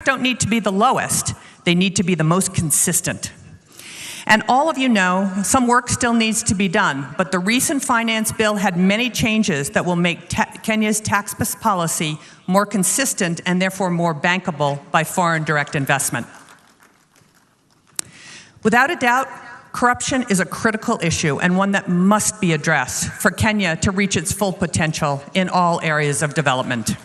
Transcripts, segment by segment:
don't need to be the lowest, they need to be the most consistent. And all of you know, some work still needs to be done, but the recent finance bill had many changes that will make Kenya's tax policy more consistent and therefore more bankable by foreign direct investment. Without a doubt, corruption is a critical issue and one that must be addressed for Kenya to reach its full potential in all areas of development.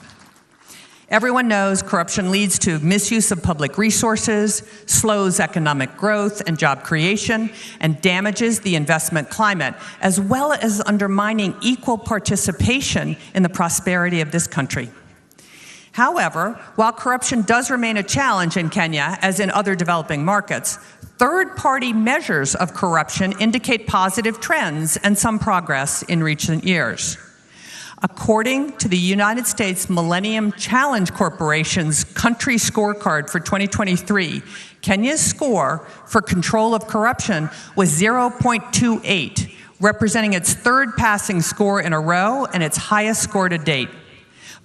Everyone knows corruption leads to misuse of public resources, slows economic growth and job creation, and damages the investment climate, as well as undermining equal participation in the prosperity of this country. However, while corruption does remain a challenge in Kenya, as in other developing markets, third-party measures of corruption indicate positive trends and some progress in recent years. According to the United States Millennium Challenge Corporation's country scorecard for 2023, Kenya's score for control of corruption was 0.28, representing its third passing score in a row and its highest score to date.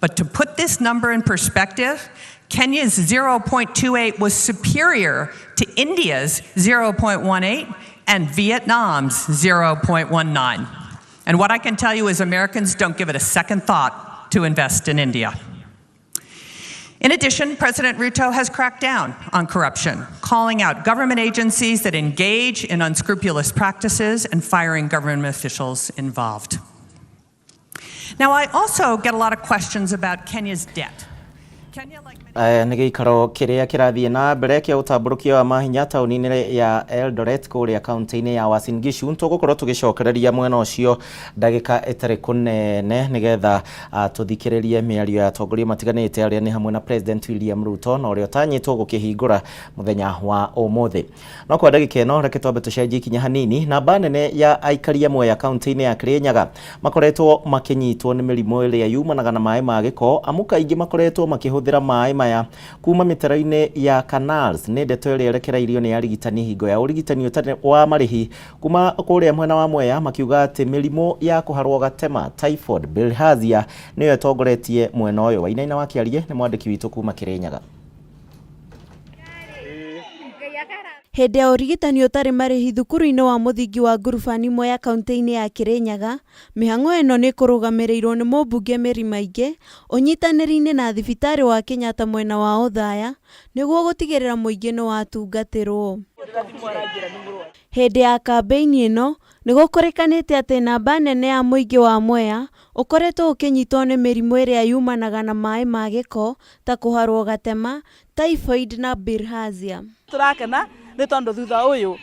But to put this number in perspective, Kenya's 0.28 was superior to India's 0.18 and Vietnam's 0.19. And what I can tell you is Americans don't give it a second thought to invest in India. In addition, President Ruto has cracked down on corruption, calling out government agencies that engage in unscrupulous practices and firing government officials involved. Now, I also get a lot of questions about Kenya's debt. Kenya, like nĩ gĩikaro kĩrĩa kĩrathiĩ na mbere kĩa ũtambũrũkia wa mahinya taũni-inĩ ya Eldoret kũrĩa kaunti-inĩ ya Uasin Gishu. Tũgũkorwo tũgĩcokereria mwena ũcio ndagĩka ĩtarĩ kũnene nĩgetha tũthikĩrĩrie mĩario ya atongoria matiganĩte arĩa nĩ hamwe na President William Ruto na ũrĩa ũtanyĩtwo gũkĩhingũra mũthenya wa ũmũthĩ. No kwa ndagĩka ĩno reke twambe tũcenjie ikinya hanini. Namba nene ya aikari amwe ya kaunti-inĩ ya Kirinyaga makoretwo makĩnyitwo nĩ mĩrimũ ĩrĩa yumanaga na maĩ ma gĩko, amu kaingĩ makoretwo makĩhũthĩra maĩ maya kuma mĩtaro-inĩ ya canals. Nĩ ndeto ĩrĩa ĩrekereirio nĩ arigitani hingo ya ũrigitani ũtarĩ wa marĩhi kuma kũrĩa mwena wa Mwea, makiuga atĩ mĩrimũ ya kũharwo gatema, typhoid, bilharzia nĩyo ĩtongoretie mwena ũyũ. Wainaina wa Kĩarie nĩ mwandĩki witũ kuma Kirinyaga. Hĩndĩ ya ũrigitani ũtarĩ marĩhi thukuru-inĩ wa mũthingi wa ngurubani Mwea kaunti-inĩ ya Kirinyaga, mĩhang'o ĩno nĩ kũrũgamĩrĩirwo nĩ mũmbunge Mary Maingĩ ũnyitanĩri-inĩ na thibitarĩ wa Kenyatta mwena wa Othaya nĩguo gũtigĩrĩra mũingĩ nĩ watungatĩrwo. Hĩndĩ ya kambeini ĩno nĩ gũkũrĩkanĩte atĩ namba nene ya mũingĩ wa Mwea ũkoretwo ũkĩnyitwo nĩ mĩrimũ ĩrĩa yumanaga na maĩ ma gĩko ta kũharwo gatema, typhoid na bilharzia. Tũrakena nĩ tondũ thutha ũyũ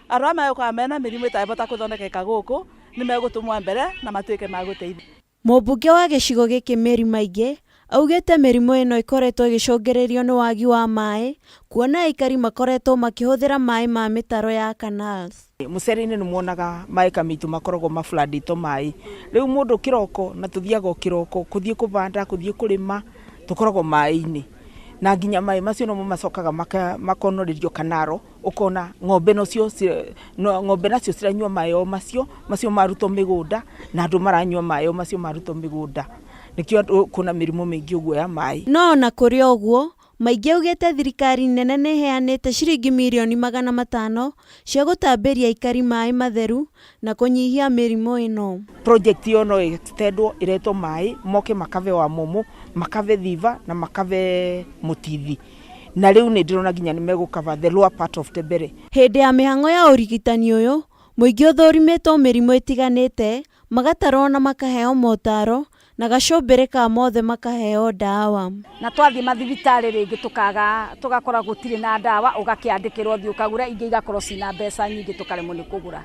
andũ arĩa megũkorwo mena mĩrimũ ĩtangĩhota gũthondekeka gũkũ nĩ megũtũmwo mbere na matuĩke ma gũteithia. Mũmbunge wa gĩcigo gĩkĩ Mary Maingĩ augĩte mĩrimũ ĩno ĩkoretwo ĩgĩcũngĩrĩrio nĩ wagi wa maĩ, kuona aikari makoretwo makĩhũthĩra maĩ ma mĩtaro ya canals. Mũcere-inĩ nĩ muonaga maĩ kamitũ makoragwo mafladĩtwo maĩ. Rĩu mũndũ kĩroko na tũthiaga kĩroko kũthiĩ kũbanda, kũthiĩ kũrĩma, tũkoragwo maĩ-inĩ. Na nginya maĩ macio no macokaga makonorerio kanaro, ukona ng'ombe nacio ciranyua maĩ o macio marutwo mĩgũnda na andũ maranyua maĩ o macio marutwo mĩgũnda. Nĩkĩo kuna mĩrimũ mĩingĩ ũguo ya maĩ. No na kũrĩ ũguo, Maingĩ augĩte thirikari nene nĩ heanĩte ciringi mirioni 500 cia gũtambĩria aikari maĩ matheru na kũnyihia mĩrimũ ĩno. Project ĩyo no extendwo iretwo maĩ moke makave wa Momo, makave Thiva na makave Mutithi. Na rĩu nĩ ndĩrona nginya nĩ megũkava the lower part of the belly. Hĩndĩ ya mĩhang'o ya ũrigitani ũyũ, mũingĩ ũthũrimĩtwo mĩrimũ ĩtiganĩte, magatarwo na makaheo motaro na gacombere ka mothe makaheo ndawa. Na twathi mathibitarĩ rĩngĩ tũgakora gũtirĩ na ndawa, ũgakĩandĩkĩrwo thiĩ ũkagũra, ingĩ igakorwo cina mbeca nyingĩ tũkaremwo nĩ kũgũra.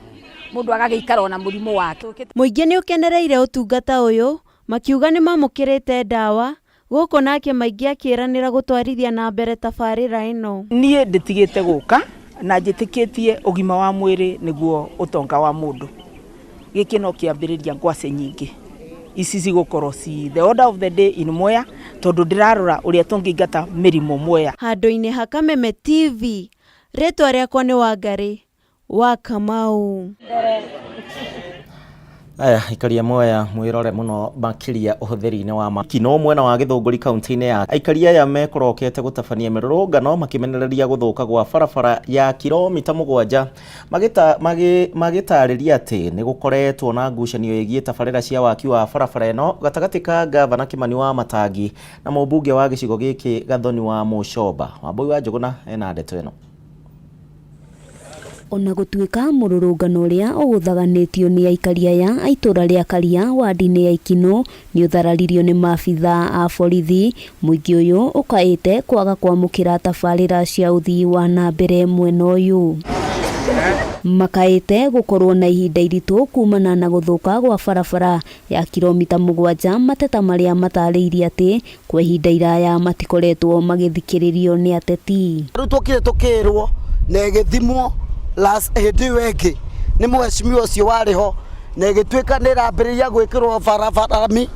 Mũndũ agagĩikara na mũrimũ wake. Mũingĩ nĩ ũkenereire ũtungata ũyũ, makiuga nĩ mamũkĩrĩte ndawa, gũkũ nake Maingĩ akĩranĩra gũtwarithia na mbere tabarĩra ĩno. Niĩ ndĩtigĩte gũka na njĩtĩkĩtie ũgima wa mwĩrĩ nĩguo ũtonga wa mũndũ. Gĩkĩ no kĩambĩrĩria ngwacĩ nyingĩ. Ici cigũkorwo ci the order of the day in Mwea, tondũ ndĩrarora ũrĩa tũngĩingata mĩrimũ Mwea. Handũ-inĩ ha Kameme TV, rĩtwa rĩakwa nĩ Wangari wa Kamau. Aya ikaria moya mwirore muno makiria uhuthiri-ini wa makino mwena wa Githunguri kaunti-ini ya aikaria aya mekorokete gutabania mirurungano makimenereria guthuka gwa barabara ya kilomita 7 magitariria ati ni gukoretwo na ngucanio igie tabarira cia waki wa barabara ino gatagati ka gavana Kimani wa Matangi na mũmbunge wa gicigo giki Gathoni wa Mucomba. Wambui wa Njuguna ena ndeto ino. Ona gutuika mururungano uria uguthaganitio ni aikaria ya aitura ria Karia wadi-ini ya Ikino ni uthararirio ni maabitha a borithi, muingi uyu ukaite kwaga kwamukira tabarira cia uthii wa na mbere mwena uyu. Makaite gukorwo na ihinda iritu kumana na guthuka gwa barabara ya kilomita 7 mateta maria matariirie ati kwa ihinda iraya matikoretwo magithikiririo ni ateti. Tukire tukirwo na githimwo last hindi wengi ni mweshimiwa ucio wariho na gitwika ni rambiriria gwikirwo barabarami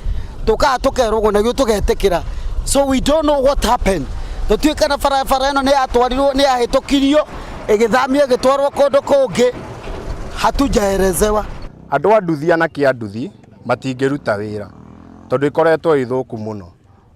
tukerwo na gyo tugetikira, so we don't know what happened. Tutwika na barabara ino ni atwarirwo ni ahitukirio igithamio gitwarwo kundu kungi hatujaerezewa. Andu anduthia na kianduthi matingiruta wira tondu ikoretwo ithuku muno.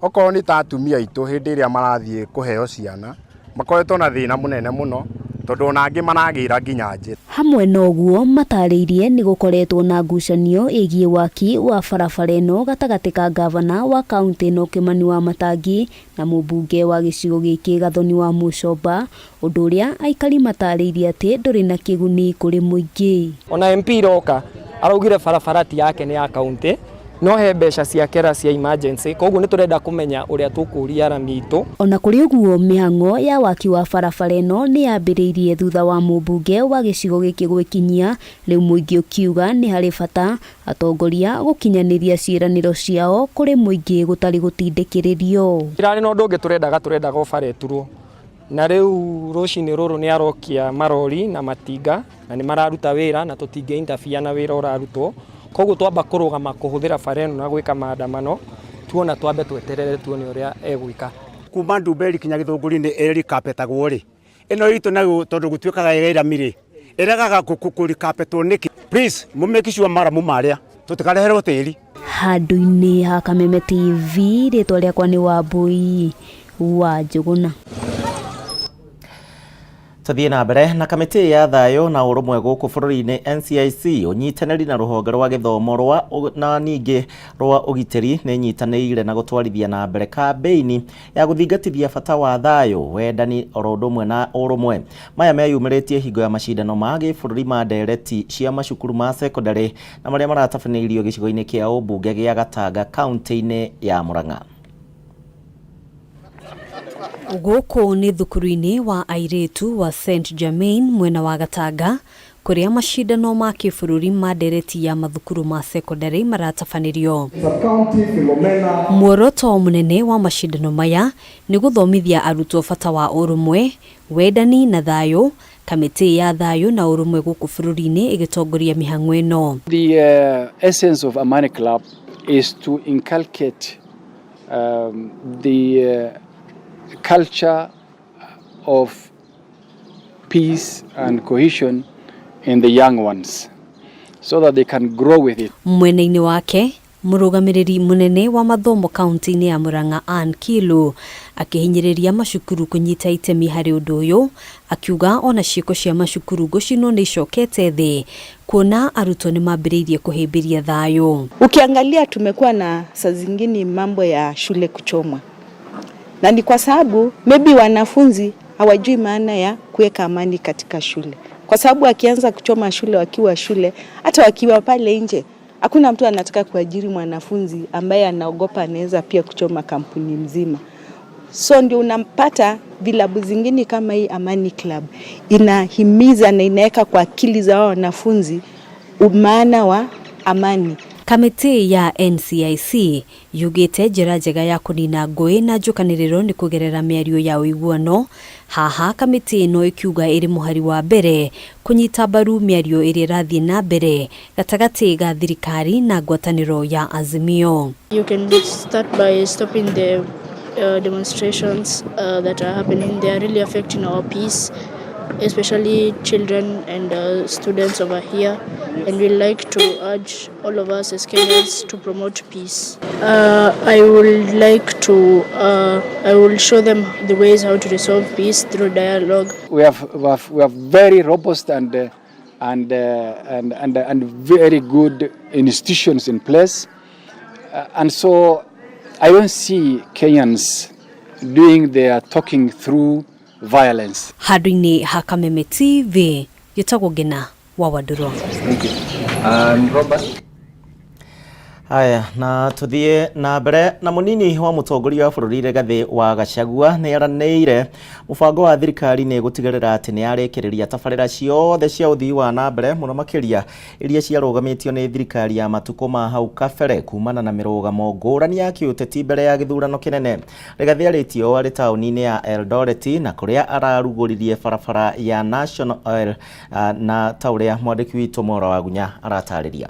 Okorwo ni ta atumia itu hindi iria marathie kuheo ciana makoretwo na thina munene muno tondu onangi maragira nginya njira. Hamwe noguo matariirie ni gukoretwo na ngucanio igie waki wa barabara ino gatagati ka gavana wa kaunti ino Kimani wa Matangi na mũmbunge wa gicigo giki Gathoni wa Mucomba, undu uria aikari matariirie ati nduri na kiguni kuri muingi. Ona MP roka araugire barabara ti yake ni ya kaunti no he mbeca cia kera cia emergency, koguo ni turenda kumenya uria tukuria arami itu. Ona kuri uguo mihango ya waki wa barabara ino ni yambiriirie thutha wa mũmbunge wa gicigo giki gwikinyia, riu muingi ukiuga ni hari bata atongoria gukinyaniria ciiraniro ciao kuri muingi gutari gutindikiririo. Irari no ndungi turenda bara eturwo na riu rucini ruru ni arokia marori na matinga na ni mararuta wira na tutinge interfere na wira urarutwo, koguo twamba kurugama kuhuthira bara ino na gwika maandamano tuona twambe tweterere tuone uria egwika. Kuma Ndumberi kinya Githunguri ni eri kapetagwo ri ino itu na tondu gutwikaga iramire eragaga kurikapetwo niki. Please mumake sure mara mumaria tutikareherwo tiri. Handu-ini ha Kameme TV ritwa riakwa ni Wambui wa Njuguna. Tuthie na mbere na kamiti ya thayo na urumwe guku bururi-ini NCIC unyitaniri na ruhonge rwa githomo rwa na ningi rwa ugitiri ni nyitanire na gutwarithia na mbere kambeini ya guthingatithia bata wa thayo wendani orondumwe na urumwe. Maya meyumiritie hingo ya macindano ma gibururi ma ndereti cia macukuru ma secondary na maria maratabanirio gicigo-ini kia ubunge gia Gatanga kaunti-ini ya Murang'a. Guku ni thukuru-ini wa airitu wa St Germain mwena wa Gatanga kuria macindano ma kibururi ma ndereti ya mathukuru ma secondary maratabanirio. Muoroto munene wa macindano maya ni guthomithia arutwo bata wa urumwe, wendani na thayo. Kamiti ya thayo na urumwe guku bururi-ini igitongoria mihang'o ino. The essence of Amani Club is to inculcate the culture of peace and cohesion in the young ones so that they can grow with it. Mwena-ini wake murugamiriri munene wa mathomo kaunti-ini ya Murang'a Ann Kilu akihinyiriria macukuru kunyita itemi hari undu uyu, akiuga ona ciiko cia macukuru gucinwo ni icokete thi kuona arutwo ni mambiriirie kuhimbiria thayo. Ukiangalia tumekuwa na saa zingine mambo ya shule kuchomwa, na ni kwa sababu maybe wanafunzi hawajui maana ya kuweka amani katika shule, kwa sababu akianza kuchoma shule wakiwa shule, hata wakiwa pale nje hakuna mtu anataka kuajiri mwanafunzi ambaye anaogopa anaweza pia kuchoma kampuni mzima. So ndio unampata vilabu zingine kama hii Amani Club inahimiza na inaweka kwa akili za wanafunzi maana wa amani. Kamiti ya NCIC yugite njira njega ya kunina ngui na njukaniriro ni kugerera miario ya uiguano. Haha kamiti ino ikiuga iri muhari wa mbere kunyita mbaru miario iri rathie na mbere gatagati ga thirikari na ngwataniro ya Azimio. You can start by stopping the demonstrations that are happening. They are really affecting our peace. especially children and students over here. And we like to urge all of us as Kenyans to promote peace. I will show them the ways how to resolve peace through dialogue. We have very robust and very good institutions in place, and so I don't see Kenyans doing their talking through violence. Handũ-inĩ ha Kameme TV gĩtagwo Ngina wa Waduro. Thank you. Robert. Haya, na tuthie na mbere na munini wa mutongoria wa bururi Rigathi wa Gachagua ni aranĩire mubango wa thirikari ni gutigerera ati ni arekereria tabarĩra ciothe cia uthii wa na mbere muno makiria iria ciarũgamĩtio ni thirikari ya matuko ma hau kabere kumana na mirũgamo ngũrani ya kiũteti mbere ya gĩthurano kĩnene. Rigathi arĩtio arĩ taũni-inĩ ya Eldoret na kũrĩa ararugũririe barabara ya National Oil na taũrĩa mwandĩki witũ Mohoro wa Gunya aratarĩria.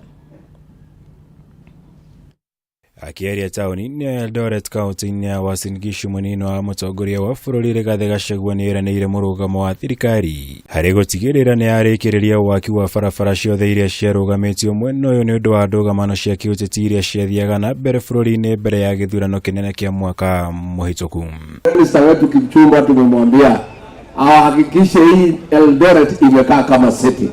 Akiaria taũni-inĩ ya Eldoret kaunti-inĩ ya Uasin Gishu mũnini wa mũtongoria wa bũrũri Rigathi Gachagua nĩ eranĩire mũrũgamo wa thirikari harĩ gũtigĩrĩra nĩ arĩkĩrĩria waki wa barabara ciothe iria ciarũgamĩtio mwena ũyũ nĩ ũndũ wa ndũgamano cia kĩũteti iria ciathiaga na mbere bũrũri-inĩ mbere ya gĩthurano kĩnene kĩa mwaka mũhĩtũku. Minista wetu Kipchumba tumemwambia ahakikishe hii Eldoret imekaa kama city,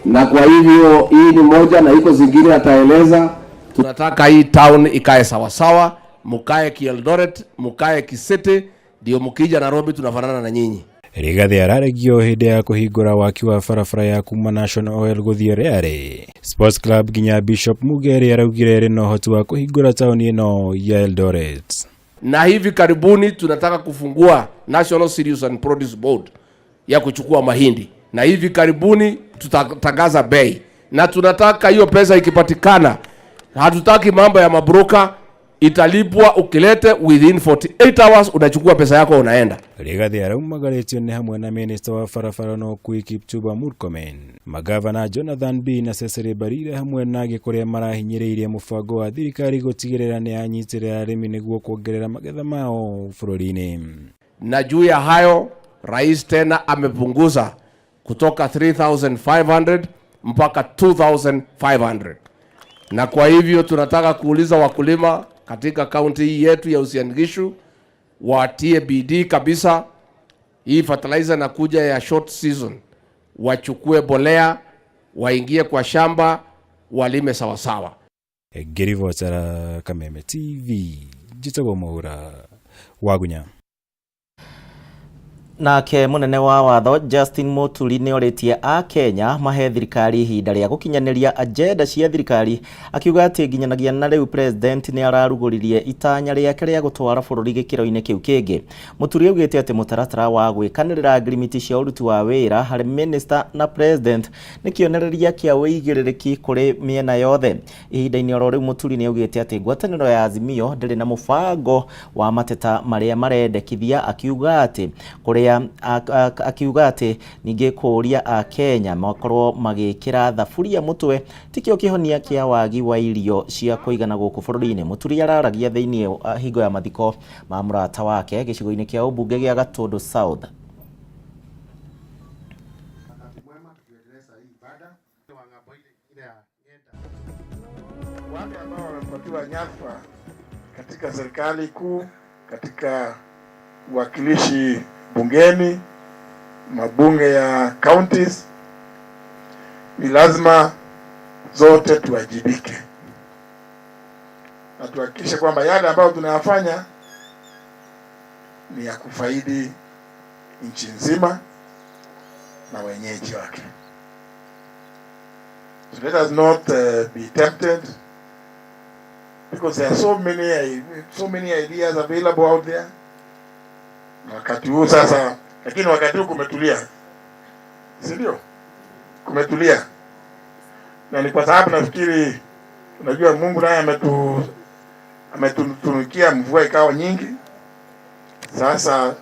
na kwa hivyo hii ni moja na iko zingine ataeleza. Tunataka hii town ikae sawa sawa, mukae Eldoret, mukae City, ndio mukija Nairobi tunafanana na nyinyi. Rigathi araregio hĩndĩ ya kũhingũra waki wa barabara ya kuma National Oil gũthiĩ Rĩarĩ Sports Club nginya Bishop Mugeri araugire rĩ na ũhoti wa kũhingũra taũni ĩno ya Eldoret. Na hivi karibuni tunataka kufungua National Cereals and Produce Board ya kuchukua mahindi, na hivi karibuni tutatangaza bei, na tunataka hiyo pesa ikipatikana, hatutaki mambo ya mabroka, italipwa ukilete within 48 hours unachukua pesa yako unaenda. Rigathi araumagarĩtio nĩ hamwe na Minister wa barabara no Kipchumba Murkomen, magavana Jonathan B na Cecily Mbarire hamwe na angĩ kũrĩa marahinyĩrĩirie mũbango wa thirikari gũtigĩrĩra nĩ anyitĩrĩra arĩmi nĩguo kuongerera magetha mao bũrũri-inĩ. Na juu ya hayo, rais tena amepunguza kutoka 3,500 mpaka 2,500. Na kwa hivyo tunataka kuuliza wakulima katika kaunti hii yetu ya Uasin Gishu watie bidii kabisa. Hii fertilizer na kuja ya short season, wachukue bolea, waingie kwa shamba, walime sawa sawa. Ngĩribotera Kameme TV njĩtagwo Mohoro wa Gunya. Nake munene wa watho Justin Muturi nĩ orĩtie a Kenya mahe thirikari ihinda rĩa gũkinyanĩria agenda cia thirikari, akiuga atĩ nginyanagia na rĩu president nĩ ararugũririe itanya rĩake rĩa gũtwara bũrũri gĩkĩro-inĩ kĩu kĩngĩ. Muturi augĩte atĩ mũtaratara wa gwĩkanĩrĩra agreement cia ũruti wa wĩra harĩ minister na president nĩ kĩonereria kĩa wĩigĩrĩrĩki kũrĩ mĩena yothe. Ihinda-inĩ oro rĩu Muturi nĩ augĩte atĩ ngwatanĩro ya Azimio ndĩrĩ na mũbango wa mateta marĩa marendekithia, akiuga atĩ kũrĩa akiuga atĩ ningĩ kũria a Kenya makorwo magĩkĩra thaburia mũtwe tikĩo kĩhonia kĩa wagi wa irio cia kũigana gũkũ bũrũri-inĩ. Muturi araragia thĩinĩ hingo ya mathiko ma mũrata wake gĩcigo-inĩ kĩa ũmbunge gĩa Gatũndũ South. Wale ambao wamepatiwa nyadhifa katika serikali kuu, katika uwakilishi bungeni, mabunge ya counties, ni lazima zote tuwajibike na tuhakikishe kwamba yale ambayo tunayafanya ni ya kufaidi nchi nzima na wenyeji wake. So let us not be tempted, because there are so many ideas available out there. Wakati huu sasa, lakini wakati huu kumetulia, si ndio? Kumetulia, na ni kwa sababu nafikiri, unajua Mungu naye ametunukia mvua ikawa nyingi. Sasa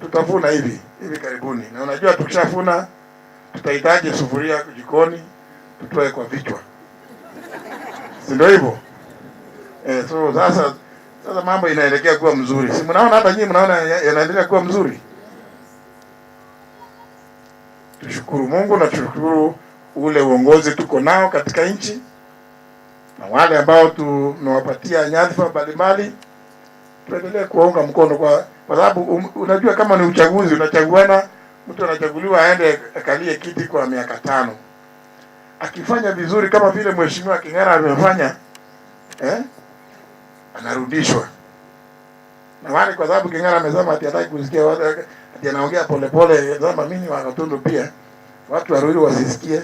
tutavuna hivi karibuni, na unajua tukishafuna tutahitaji sufuria jikoni tutoe kwa vichwa, si ndio hivyo? So sasa mambo inaelekea kuwa mzuri. Si mnaona hata nyinyi mnaona yanaendelea kuwa mzuri. tushukuru Mungu na tushukuru ule uongozi tuko nao katika nchi, na wale ambao tunawapatia nyadhifa mbalimbali tuendelee kuwaunga mkono kwa sababu unajua kama ni uchaguzi unachaguana, mtu anachaguliwa aende akalie kiti kwa miaka 5. Akifanya vizuri kama vile mheshimiwa King'ara amefanya, anarudishwa. Na wale kwa sababu King'ara amesema ati hataki kusikia watu, ati anaongea polepole, kama mimi wa Gatundu pia. Watu wa Ruiru wasisikie.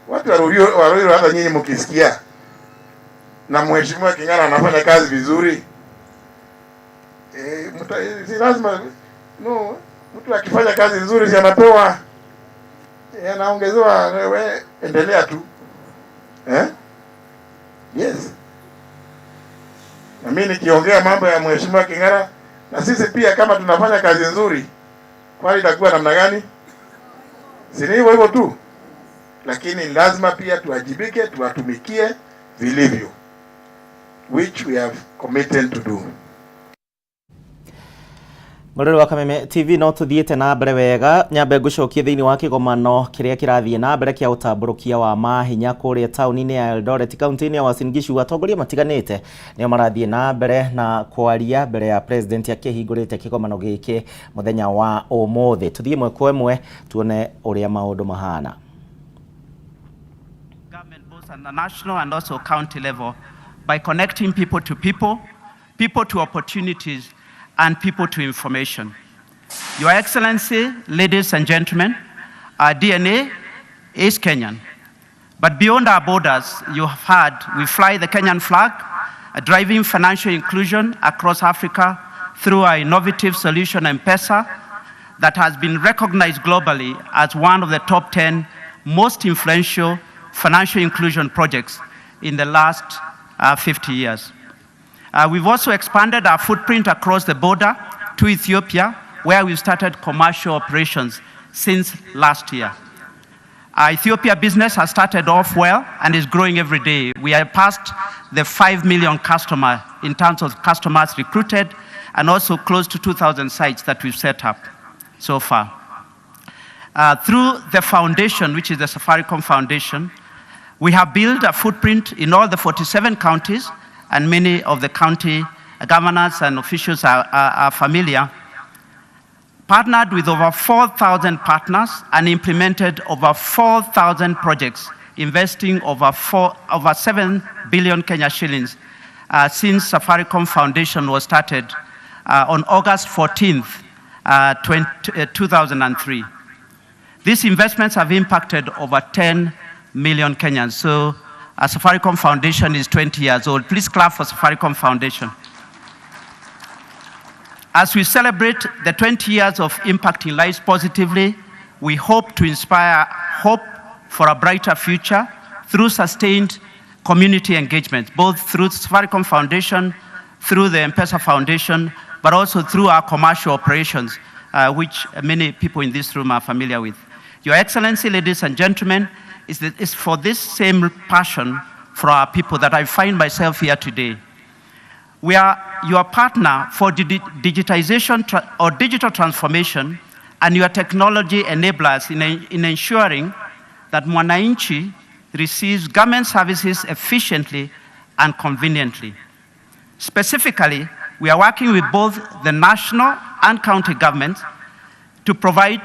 Watu wa Ruiru hata nyinyi mkisikia na mheshimiwa King'ara anafanya kazi vizuri, si lazima mtu akifanya kazi nzuri si anapewa, anaongezewa, wewe endelea tu. Yes. Na mimi nikiongea mambo ya mheshimiwa King'ara, na sisi pia kama tunafanya kazi nzuri, kwani itakuwa namna gani? Si ni hivyo tu. Lakini lazima pia tuwajibike, tuwatumikie vilivyo, which we have committed to do. Mũrũri wa Kameme TV no tuthiĩte na mbere wega, nyambe ngũcokie thĩinĩ wa kĩgomano kĩrĩa kĩrathiĩ na mbere kĩa ũtambũrũkia wa mahinya kũrĩa taũni-inĩ ya Eldoret kaunti-inĩ ya Uasin Gishu. Atongoria matiganĩte nĩo marathiĩ na mbere na kwaria mbere ya president akĩhingũrĩte kĩgomano gĩkĩ mũthenya wa ũmũthĩ. Tuthiĩ ĩmwe kwa ĩmwe tuone ũrĩa maũndũ mahana. Government both at the national and also county level by connecting people to people, people to opportunities, and people to information. Your Excellency, ladies and gentlemen, our DNA is Kenyan. But beyond our borders, you have heard, we fly the Kenyan flag, driving financial inclusion across Africa through our innovative solution M-Pesa that has been recognized globally as one of the top 10 most influential financial inclusion projects in the last 50 years. We've also expanded our footprint across the border to Ethiopia, where we've started commercial operations since last year. Our Ethiopia business has started off well and is growing every day. We are past the 5 million customer in terms of customers recruited, and also close to 2,000 sites that we've set up so far. Through the foundation, which is the Safaricom Foundation, we have built a footprint in all the 47 counties, and many of the county governors and officials are familiar, partnered with over 4,000 partners and implemented over 4,000 projects, investing over 7 billion Kenya shillings since Safaricom Foundation was started on August 14th, 2003. These investments have impacted over 10 million Kenyans. So Safaricom Foundation is 20 years old. Please clap for Safaricom Foundation. As we celebrate the 20 years of impacting lives positively, we hope to inspire hope for a brighter future through sustained community engagement, both through Safaricom Foundation, through the M-Pesa Foundation, but also through our commercial operations, which many people in this room are familiar with. Your Excellency, ladies and gentlemen, it's for this same passion for our people that I find myself here today. We are your partner for digitization or digital transformation, and your technology enablers in ensuring that Mwananchi receives government services efficiently and conveniently. Specifically, we are working with both the national and county governments to provide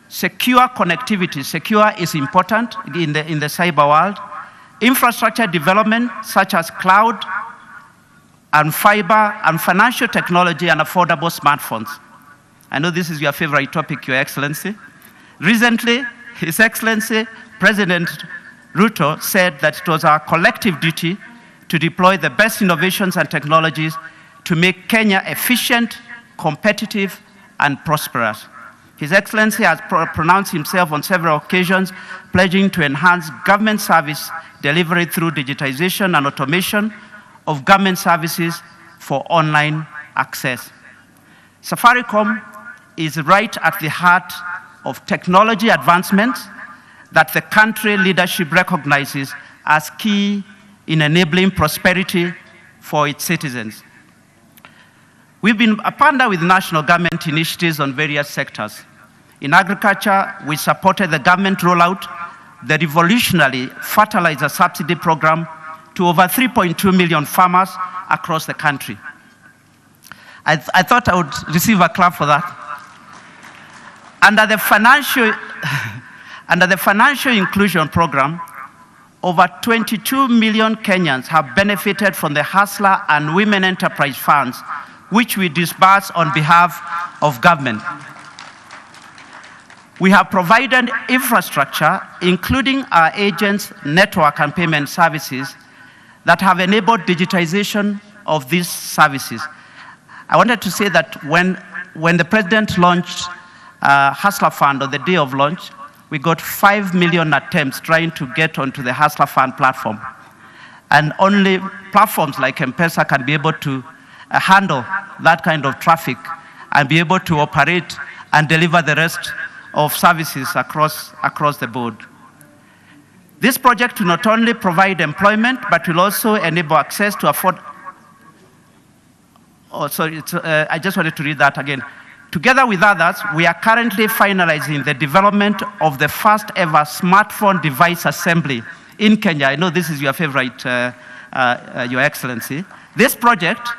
secure connectivity. Secure is important in the cyber world. Infrastructure development such as cloud and fiber and financial technology and affordable smartphones. I know this is your favorite topic, Your Excellency. Recently, His Excellency President Ruto said that it was our collective duty to deploy the best innovations and technologies to make Kenya efficient, competitive, and prosperous. His Excellency has pronounced himself on several occasions, pledging to enhance government service delivery through digitization and automation of government services for online access. Safaricom is right at the heart of technology advancements that the country leadership recognizes as key in enabling prosperity for its citizens. We've been a partner with national government initiatives on various sectors. In agriculture, we supported the government rollout, the revolutionary fertilizer subsidy program to over 3.2 million farmers across the country. I thought I would receive a clap for that. Under the financial inclusion program, over 22 million Kenyans have benefited from the Hustler and Women Enterprise Funds, which we disburse on behalf of government. We have provided infrastructure, including our agents' network and payment services, that have enabled digitization of these services. I wanted to say that when the President launched Hustler Fund on the day of launch, we got 5 million attempts trying to get onto the Hustler Fund platform. And only platforms like M-Pesa can be able to handle that kind of traffic and be able to operate and deliver the rest of services across the board. This project will not only provide employment, but will also enable access to afford. Oh, sorry, I just wanted to read that again. Together with others, we are currently finalizing the development of the first ever smartphone device assembly in Kenya. I know this is your favorite, Your Excellency. This project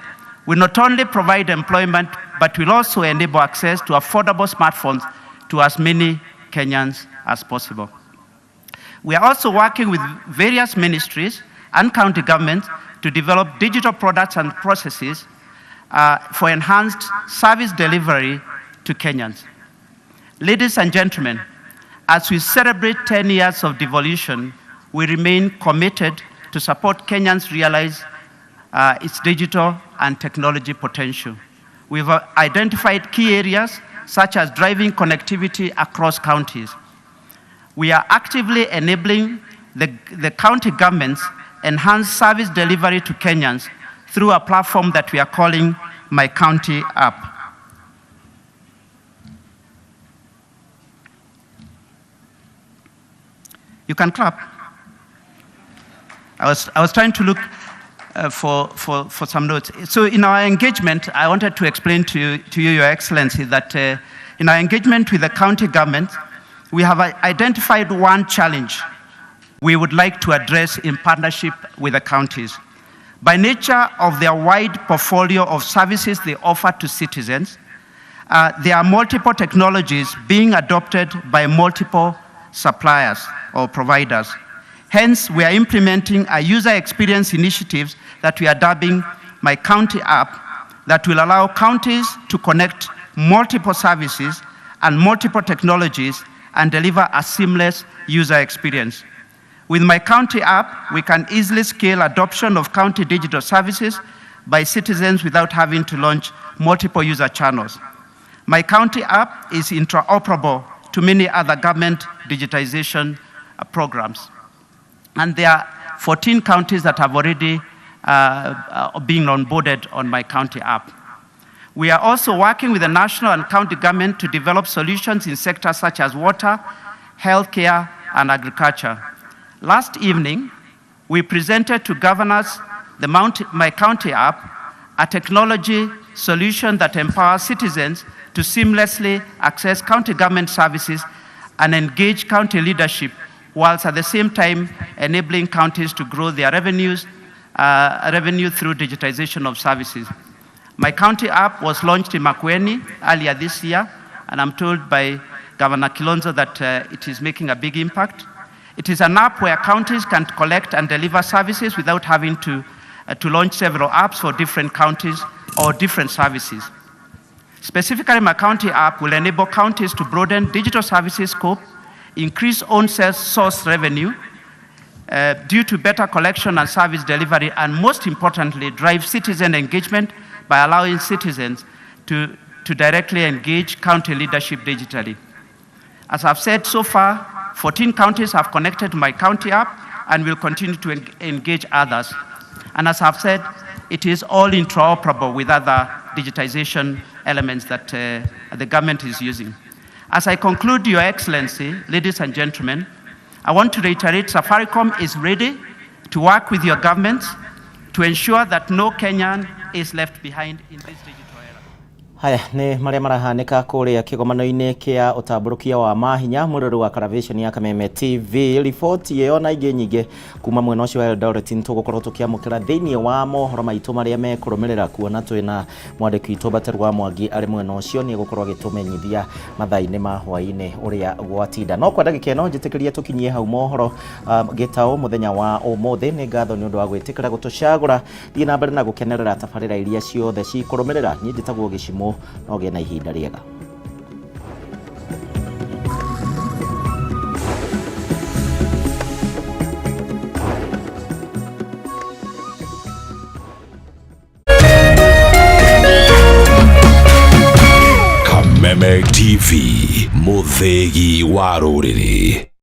will not only provide employment, but will also enable access to affordable smartphones to as many Kenyans as possible. We are also working with various ministries and county governments to develop digital products and processes for enhanced service delivery to Kenyans. Ladies and gentlemen, as we celebrate 10 years of devolution, we remain committed to support Kenyans realize its digital and technology potential. We've identified key areas such as driving connectivity across counties. We are actively enabling the county governments enhance service delivery to Kenyans through a platform that we are calling My County App. You can clap. I was trying to look for some notes. So in our engagement, I wanted to explain to you, Your Excellency, that in our engagement with the county government, we have identified one challenge we would like to address in partnership with the counties. By nature of their wide portfolio of services they offer to citizens, there are multiple technologies being adopted by multiple suppliers or providers. Hence, we are implementing a user experience initiatives that we are dubbing My County App that will allow counties to connect multiple services and multiple technologies and deliver a seamless user experience. With My County App, we can easily scale adoption of county digital services by citizens without having to launch multiple user channels. My County App is interoperable to many other government digitization programs. And there are 14 counties that have already been onboarded on My County App. We are also working with the national and county government to develop solutions in sectors such as water, healthcare, and agriculture. Last evening, we presented to governors the My County App, a technology solution that empowers citizens to seamlessly access county government services and engage county leadership, whilst at the same time enabling counties to grow their revenue through digitization of services. My County App was launched in Makueni earlier this year, and I'm told by Governor Kilonzo that it is making a big impact. It is an app where counties can collect and deliver services without having to launch several apps for different counties or different services. Specifically, My County App will enable counties to broaden digital services scope, increase own sales source revenue due to better collection and service delivery, and most importantly, drive citizen engagement by allowing citizens to directly engage county leadership digitally. As I've said so far, 14 counties have connected to My County App and will continue to engage others. And as I've said, it is all interoperable with other digitization elements that the government is using. As I conclude, Your Excellency, ladies and gentlemen, I want to reiterate Safaricom is ready to work with your governments to ensure that no Kenyan is left behind in this digital era. Haya ni maria marahanĩka kũrĩa kĩgomano-inĩ kĩa ũtambũrũkia wa mahinya mũrũri wa Karavishoni ya Kameme TV. Riboti ĩyo na ingĩ nyingĩ kuma mwena ũcio wa Eldoret tũgũkorwo tũkĩamũkĩra thĩinĩ wa mohoro maitũ marĩa mekũrũmĩrĩra, kuona twĩna mwandĩki witũ Baterwa Mwangi arĩ mwena ũcio nĩ egũkorwo agĩtũmenyithia mathaa-inĩ ma hwaĩ-inĩ ũrĩa gwatinda. No kwa ndagĩka ĩno njĩtĩkĩrie tũkinyie hau mohoro Gitau mũthenya wa ũmũthĩ. Nĩ ngatho nĩ ũndũ wa gwĩtĩkĩra gũtũcagũra. Thiĩ na mbere na gũkenerera tabarĩra iria ciothe cikũrũmĩrĩra. Niĩ njĩtagwo Gĩcimo, no gĩ na ihinda rĩega. Kameme TV, mũthĩgi wa rũrĩrĩ.